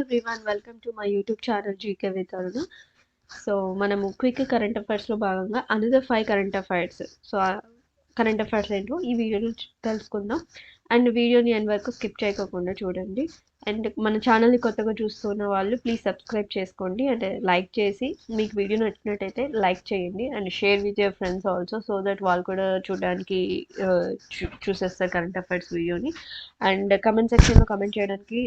Everyone, welcome to my YouTube channel GK with Aruna. So మనము quick current అఫైర్స్లో భాగంగా another 5 current affairs. So current affairs ఏంటో ఈ వీడియోలో తెలుసుకుందాం. అండ్ వీడియోని ఎండ్ వరకు స్కిప్ చేయకుండా చూడండి. అండ్ మన ఛానల్ని కొత్తగా చూస్తున్న వాళ్ళు ప్లీజ్ సబ్స్క్రైబ్ చేసుకోండి. అండ్ లైక్ చేసి మీకు వీడియో నచ్చినట్టయితే లైక్ చేయండి. And share with your friends also, so that వాళ్ళు కూడా చూడడానికి చూసేస్తారు కరెంట్ అఫైర్స్ వీడియోని. అండ్ కమెంట్ సెక్షన్లో కమెంట్ చేయడానికి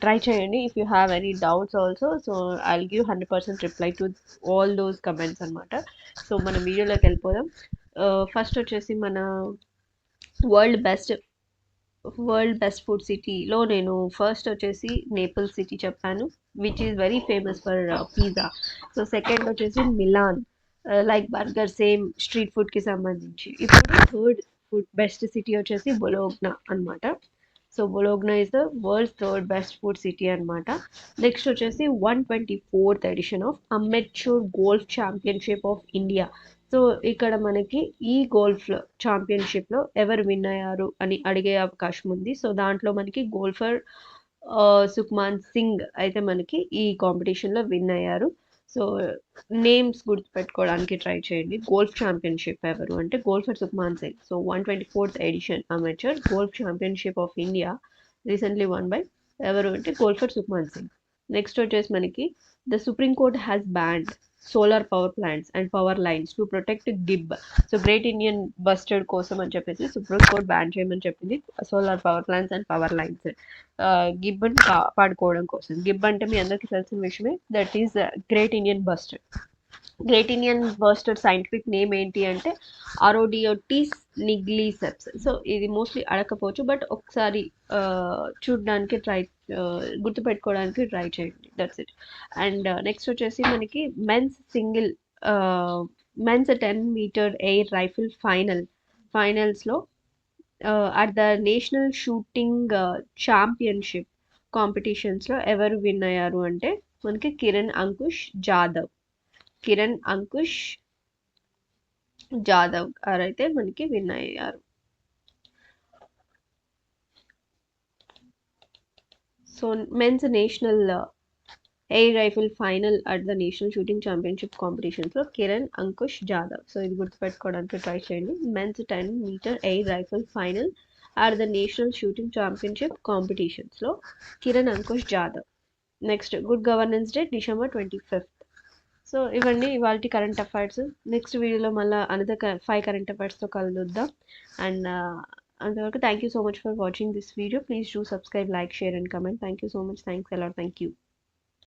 ట్రై చేయండి. If you have any doubts also, so I will give 100% reply to all those comments అనమాట. సో మన వీడియోలోకి వెళ్ళిపోదాం. ఫస్ట్ వచ్చేసి మన వరల్డ్ బెస్ట్ ఫుడ్ సిటీలో నేను ఫస్ట్ వచ్చేసి నేపుల్ సిటీ చెప్పాను, which is very famous for pizza. So second వచ్చేసి Milan, like burger, same street ఫుడ్కి సంబంధించి. ఇప్పుడు థర్డ్ ఫుడ్ బెస్ట్ సిటీ వచ్చేసి బొలోగ్నా అనమాట. So Bologna is the world's third best food city అనమాట. నెక్స్ట్ వచ్చేసి 124th edition of amateur golf championship of India. So ఇక్కడ మనకి ఈ గోల్ఫ్ ఛాంపియన్షిప్లో ఎవరు విన్ అయ్యారు అని అడిగే అవకాశం ఉంది. సో దాంట్లో మనకి గోల్ఫర్ సుఖ్మాన్ సింగ్ అయితే మనకి ఈ కాంపిటీషన్లో విన్ అయ్యారు. సో నేమ్స్ గుర్తుపెట్టుకోవడానికి ట్రై చేయండి. గోల్ఫ్ ఛాంపియన్షిప్ ఎవరు అంటే golfer Sukhman Singh. So 124th edition amateur golf championship of India recently won by ఎవరు అంటే గోల్ఫర్ సుఖ్మాన్ సింగ్. నెక్స్ట్ వచ్చేసి మనకి the supreme court has banned solar power plants and power lines to protect GIB. So great Indian bustard కోసం అని చెప్పేసి supreme court ban చేయమని చెప్పింది solar power plants and power lines, గిబ్బని కాపాడుకోవడం కోసం. గిబ్ అంటే మీ అందరికీ తెలిసిన విషయమే, that is great Indian bustard. Great Indian bustard scientific name ఏంటి అంటే ఆరోడియోటిస్ నిగ్లిసెప్స్. సో ఇది మోస్ట్లీ అడగకపోవచ్చు, బట్ ఒకసారి చూడడానికి గుర్తుపెట్టుకోవడానికి ట్రై చేయండి. That's it. అండ్ నెక్స్ట్ వచ్చేసి మనకి మెన్స్ 10 meter ఎయిర్ రైఫిల్ ఫైనల్స్లో at the national shooting championship కాంపిటీషన్స్లో ఎవరు విన్ అయ్యారు అంటే మనకి కిరణ్ అంకుష్ జాదవ్ గారు అయితే మనకి విన్ అయ్యారు. So men's national air rifle final at the national shooting championship కాంపిటీషన్స్లో కిరణ్ అంకుష్ జాదవ్. సో ఇది గుర్తుపెట్టుకోవడానికి ట్రై చేయండి. Men's 10 meter air rifle final at the national shooting championship కాంపిటీషన్స్లో Kiran Ankush Jadhav. Next good governance day December 25th. So ఇవన్నీ ఇవాళ current affairs. Next వీడియోలో మళ్ళీ another 5 current అఫైర్స్తో కలుద్దాం. అండ్ అంతవరకు thank you so much for watching this video. Please do subscribe, like, share and comment. Thank you so much. Thanks a lot. Thank you.